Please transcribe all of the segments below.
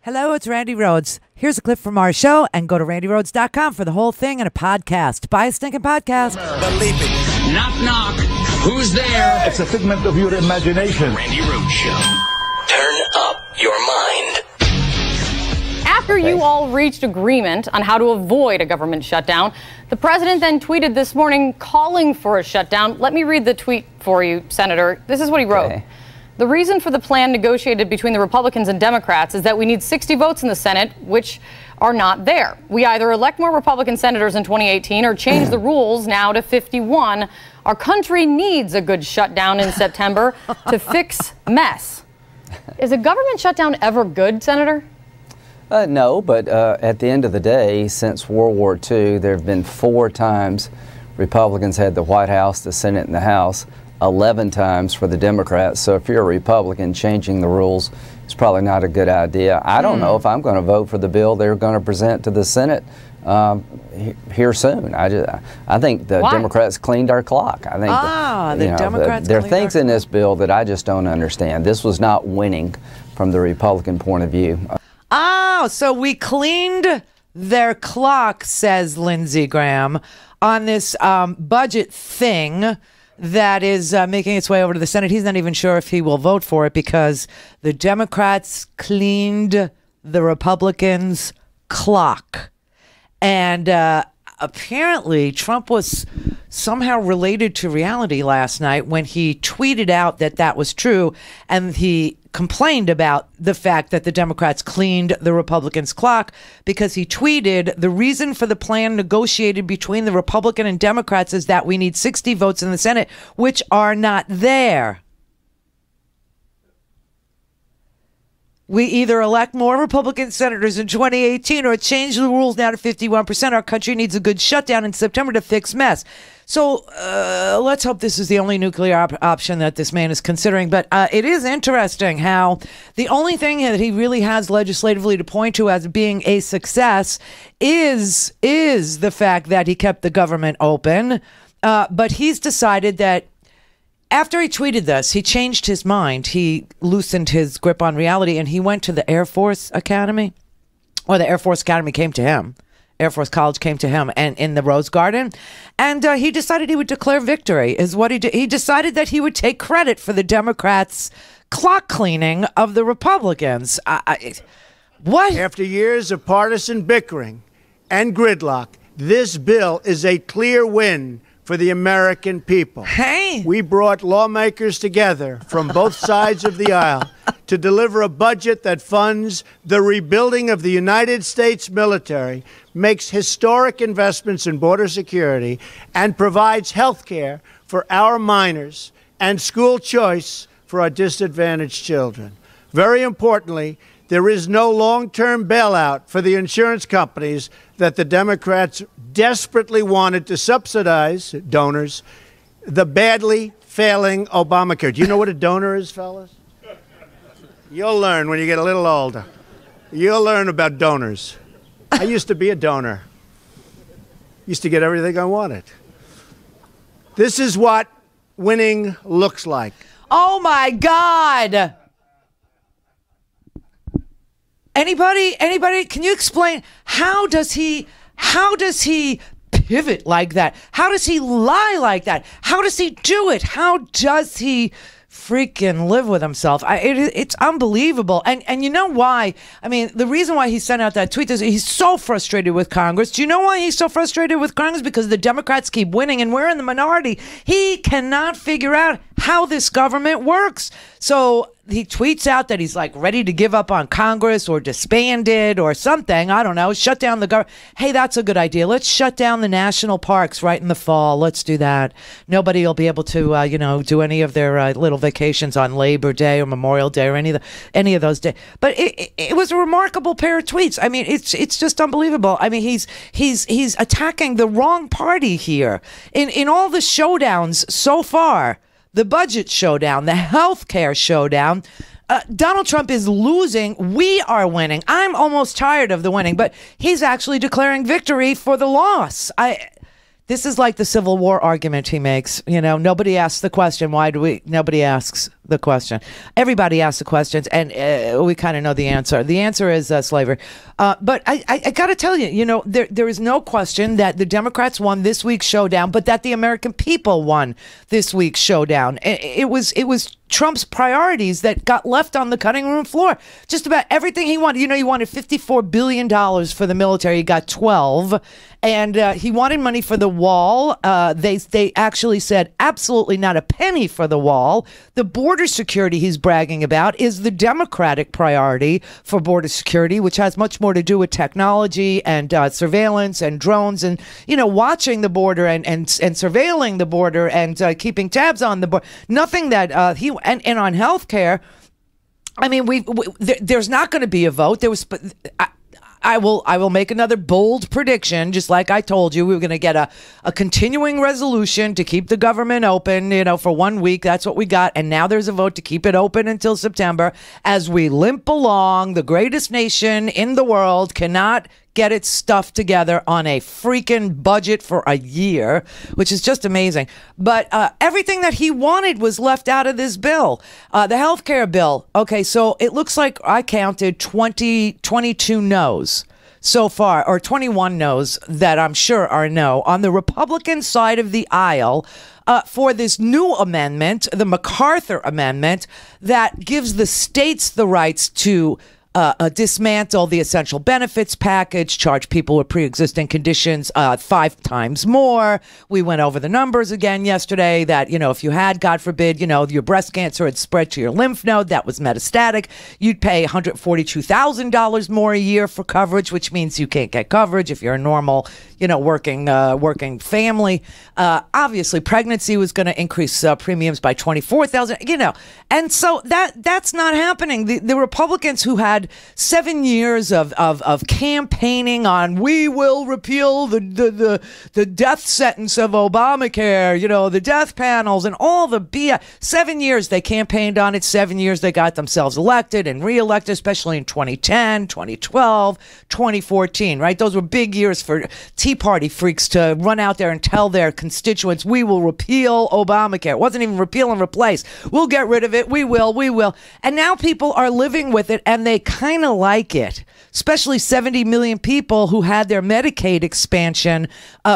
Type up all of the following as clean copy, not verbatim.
Hello, it's Randi Rhodes. Here's a clip from our show, and go to randyrhodes.com for the whole thing and a podcast. Buy a stinking podcast. Believe it. Knock, knock. Who's there? It's a figment of your imagination. Randy Rhodes Show. Turn up your mind. After you all reached agreement on how to avoid a government shutdown, the president then tweeted this morning calling for a shutdown. Let me read the tweet for you, Senator. This is what he wrote. Okay. The reason for the plan negotiated between the Republicans and Democrats is that we need 60 votes in the Senate, which are not there. We either elect more Republican senators in 2018 or change the rules now to 51. Our country needs a good shutdown in September to fix mess. Is a government shutdown ever good, Senator? No, but at the end of the day, since World War II, there have been 4 times Republicans had the White House, the Senate, and the House. 11 times for the Democrats. So if you're a Republican, changing the rules is probably not a good idea. I don't know if I'm going to vote for the bill they're going to present to the Senate here soon. I think the Democrats cleaned our clock. I think there are things in this bill that I just don't understand. This was not winning from the Republican point of view. So we cleaned their clock, says Lindsey Graham, on this budget thing that is making its way over to the Senate. He's not even sure if he will vote for it because the Democrats cleaned the Republicans' clock. And apparently Trump was somehow related to reality last night when he tweeted out that that was true, and he complained about the fact that the Democrats cleaned the Republicans' clock because he tweeted, the reason for the plan negotiated between the Republican and Democrats is that we need 60 votes in the Senate, which are not there. We either elect more Republican senators in 2018 or change the rules now to 51%. Our country needs a good shutdown in September to fix mess. So let's hope this is the only nuclear option that this man is considering. But it is interesting how the only thing that he really has legislatively to point to as being a success is the fact that he kept the government open. But he's decided that after he tweeted this, he changed his mind. He loosened his grip on reality, and he went to the Air Force Academy. Or the Air Force Academy came to him. Air Force College came to him and in the Rose Garden. And he decided he would declare victory, is what he did. He decided that he would take credit for the Democrats' clock cleaning of the Republicans. What? After years of partisan bickering and gridlock, this bill is a clear win for the American people. Hey. We brought lawmakers together from both sides of the aisle to deliver a budget that funds the rebuilding of the United States military, makes historic investments in border security, and provides health care for our minors and school choice for our disadvantaged children. Very importantly, there is no long-term bailout for the insurance companies that the Democrats desperately wanted to subsidize, donors, the badly failing Obamacare. Do you know what a donor is, fellas? You'll learn when you get a little older. You'll learn about donors. I used to be a donor. Used to get everything I wanted. This is what winning looks like. Oh, my God. Anybody, can you explain how does he pivot like that? How does he lie like that? How does he do it? How does he freaking live with himself? It's unbelievable. And you know why? I mean, the reason why he sent out that tweet is he's so frustrated with Congress. Do you know why he's so frustrated with Congress? Because the Democrats keep winning and we're in the minority. He cannot figure out how this government works. So he tweets out that he's like ready to give up on Congress or disband it or something. I don't know. Shut down the government. Hey, that's a good idea. Let's shut down the national parks right in the fall. Let's do that. Nobody will be able to, do any of their little vacations on Labor Day or Memorial Day or any of those days. But it was a remarkable pair of tweets. I mean, it's just unbelievable. I mean, he's attacking the wrong party here in all the showdowns so far. The budget showdown, the health care showdown, Donald Trump is losing. We are winning. I'm almost tired of the winning, but he's actually declaring victory for the loss. This is like the Civil War argument he makes. Nobody asks the question, nobody asks the question. Everybody asks the questions, and we kind of know the answer. The answer is slavery. But I got to tell you, there is no question that the Democrats won this week's showdown, but that the American people won this week's showdown. It was Trump's priorities that got left on the cutting room floor. Just about everything he wanted. He wanted $54 billion for the military. He got 12. And he wanted money for the wall. They actually said absolutely not a penny for the wall. The border security he's bragging about is the Democratic priority for border security, which has much more to do with technology and surveillance and drones and, watching the border and surveilling the border and keeping tabs on the border. Nothing that and on health care. I mean, there's not going to be a vote. I will make another bold prediction, just like I told you. We were going to get a continuing resolution to keep the government open, for 1 week. That's what we got. And now there's a vote to keep it open until September. As we limp along, the greatest nation in the world cannot get its stuff together on a freaking budget for a year, which is just amazing. But everything that he wanted was left out of this bill. The health care bill. Okay, so it looks like I counted 22 no's so far, or 21 no's that I'm sure are no. On the Republican side of the aisle, for this new amendment, the MacArthur amendment, that gives the states the rights to dismantle the essential benefits package, charge people with pre-existing conditions 5 times more. We went over the numbers again yesterday that, if you had, God forbid, your breast cancer had spread to your lymph node, that was metastatic, you'd pay $142,000 more a year for coverage, which means you can't get coverage if you're a normal, working family. Obviously, pregnancy was going to increase premiums by $24,000, and so that's not happening. The Republicans who had 7 years of campaigning on we will repeal the death sentence of Obamacare, the death panels and all the BS. 7 years they campaigned on it. 7 years they got themselves elected and reelected, especially in 2010, 2012, 2014, right? Those were big years for Tea Party freaks to run out there and tell their constituents, we will repeal Obamacare. It wasn't even repeal and replace. We'll get rid of it. We will. And now people are living with it, and they kind of like it, especially 70 million people who had their Medicaid expansion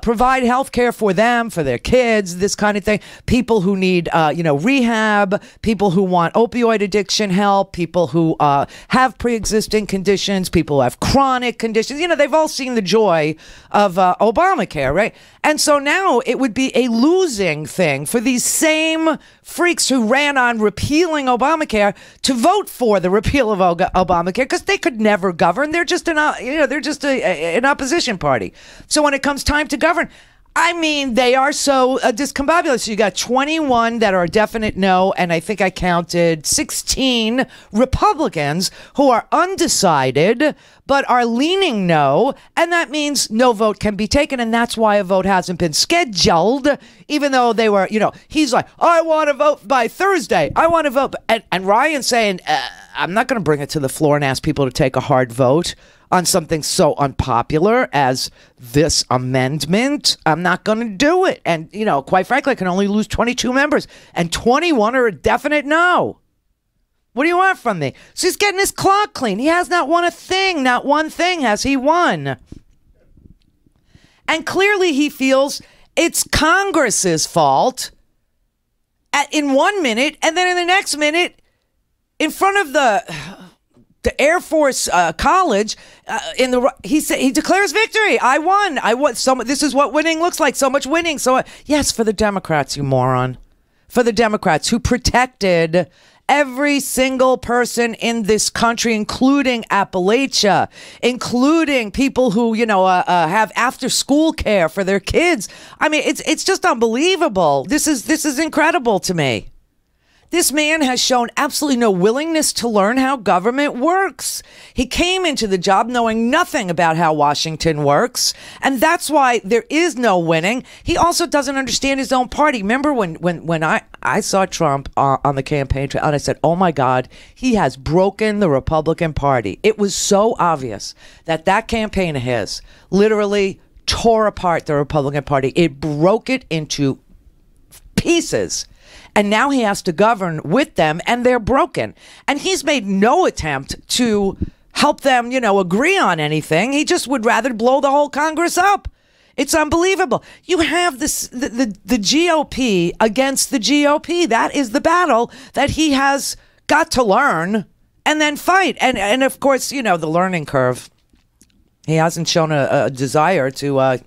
provide health care for them, for their kids, this kind of thing. People who need, rehab, people who want opioid addiction help, people who have pre-existing conditions, people who have chronic conditions. They've all seen the joy of Obamacare, right? And so now it would be a losing thing for these same freaks who ran on repealing Obamacare to vote for the repeal of Obamacare, because they could never govern. They're just an opposition party. So when it comes time to govern, they are so discombobulated. So you got 21 that are a definite no, and I think I counted 16 Republicans who are undecided but are leaning no, and that means no vote can be taken, and that's why a vote hasn't been scheduled, even though they were, he's like, I want to vote by Thursday. I want to vote. And Ryan's saying, I'm not going to bring it to the floor and ask people to take a hard vote on something so unpopular as this amendment. I'm not going to do it. And, quite frankly, I can only lose 22 members, and 21 are a definite no. What do you want from me? So he's getting his clock clean. He has not won a thing. Not one thing has he won. And clearly he feels it's Congress's fault in 1 minute, and then in the next minute, in front of the Air Force College, he declares victory. I won. This is what winning looks like. So much winning. Yes, for the Democrats, you moron. For the Democrats who protected every single person in this country, including Appalachia, including people who, have after school care for their kids. It's just unbelievable. This is incredible to me. This man has shown absolutely no willingness to learn how government works. He came into the job knowing nothing about how Washington works, and that's why there is no winning. He also doesn't understand his own party. Remember when I saw Trump on the campaign trail, and I said, oh my God, he has broken the Republican Party. It was so obvious that campaign of his literally tore apart the Republican Party. It broke it into pieces. And now he has to govern with them, and they're broken. And he's made no attempt to help them, agree on anything. He just would rather blow the whole Congress up. It's unbelievable. You have this the GOP against the GOP. That is the battle that he has got to learn and then fight. And of course, the learning curve. He hasn't shown a desire to,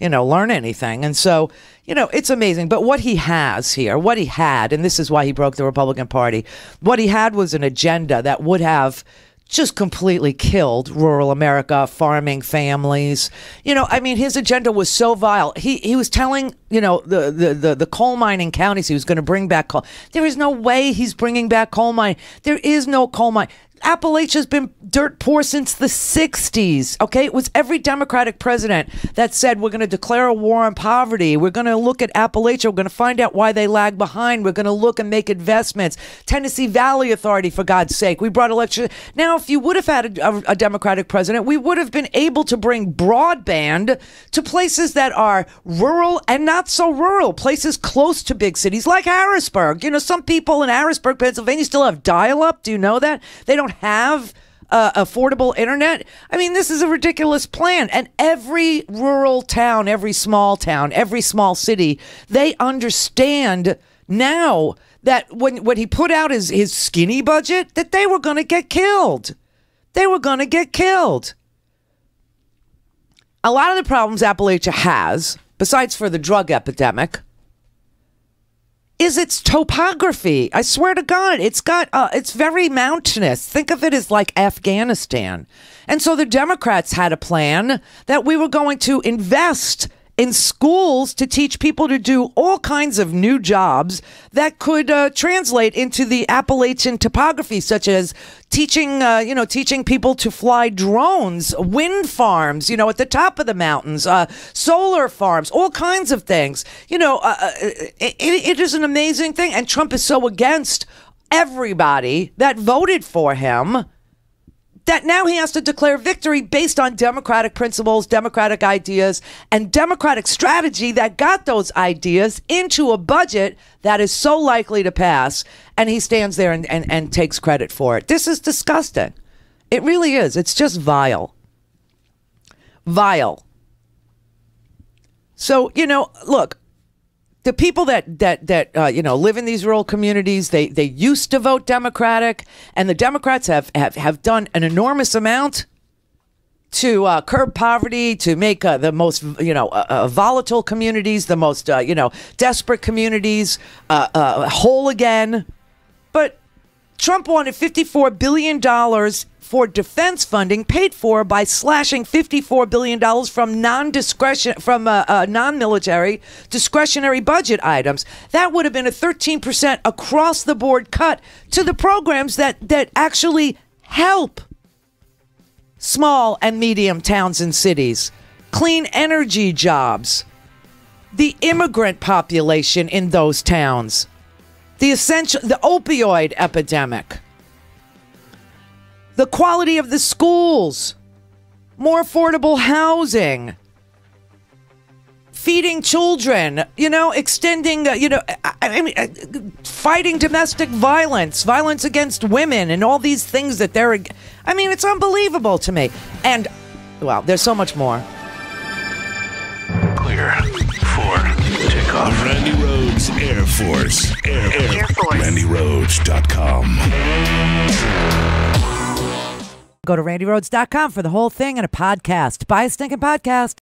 learn anything. And so, it's amazing. But what he has here, what he had, and this is why he broke the Republican Party, what he had was an agenda that would have just completely killed rural America, farming families. His agenda was so vile. He was telling, the coal mining counties he was going to bring back coal. There is no way he's bringing back coal mine. There is no coal mine. Appalachia's been dirt poor since the 60s, okay? It was every Democratic president that said, we're going to declare a war on poverty. We're going to look at Appalachia. We're going to find out why they lag behind. We're going to look and make investments. Tennessee Valley Authority, for God's sake. We brought electricity. Now, if you would have had a Democratic president, we would have been able to bring broadband to places that are rural and not so rural, places close to big cities like Harrisburg. Some people in Harrisburg, Pennsylvania still have dial-up. Do you know that? They don't have affordable internet. This is a ridiculous plan. And every rural town, every small city, they understand now that when he put out his skinny budget, that they were going to get killed. They were going to get killed. A lot of the problems Appalachia has, besides for the drug epidemic, is its topography. I swear to God, it's very mountainous. Think of it as like Afghanistan. And so the Democrats had a plan that we were going to invest in schools to teach people to do all kinds of new jobs that could translate into the Appalachian topography, such as teaching people to fly drones, wind farms, at the top of the mountains, solar farms, all kinds of things. It is an amazing thing. And Trump is so against everybody that voted for him that now he has to declare victory based on Democratic principles, Democratic ideas, and Democratic strategy that got those ideas into a budget that is so likely to pass. And he stands there and takes credit for it. This is disgusting. It really is. It's just vile. Vile. So, look, the people that live in these rural communities, they used to vote Democratic, and the Democrats have done an enormous amount to curb poverty, to make the most volatile communities, the most desperate communities whole again. But Trump wanted $54 billion for defense funding, paid for by slashing $54 billion from non-military discretionary budget items. That would have been a 13% across the board cut to the programs that actually help small and medium towns and cities, clean energy jobs, the immigrant population in those towns, the opioid epidemic, the quality of the schools, more affordable housing, feeding children, extending, fighting domestic violence against women, and all these things that it's unbelievable to me. And, well, there's so much more. Clear for takeoff. Randy Rhodes Air Force. Air Force. RandyRhodes.com. Go to randyrhodes.com for the whole thing and a podcast. Buy a stinking podcast.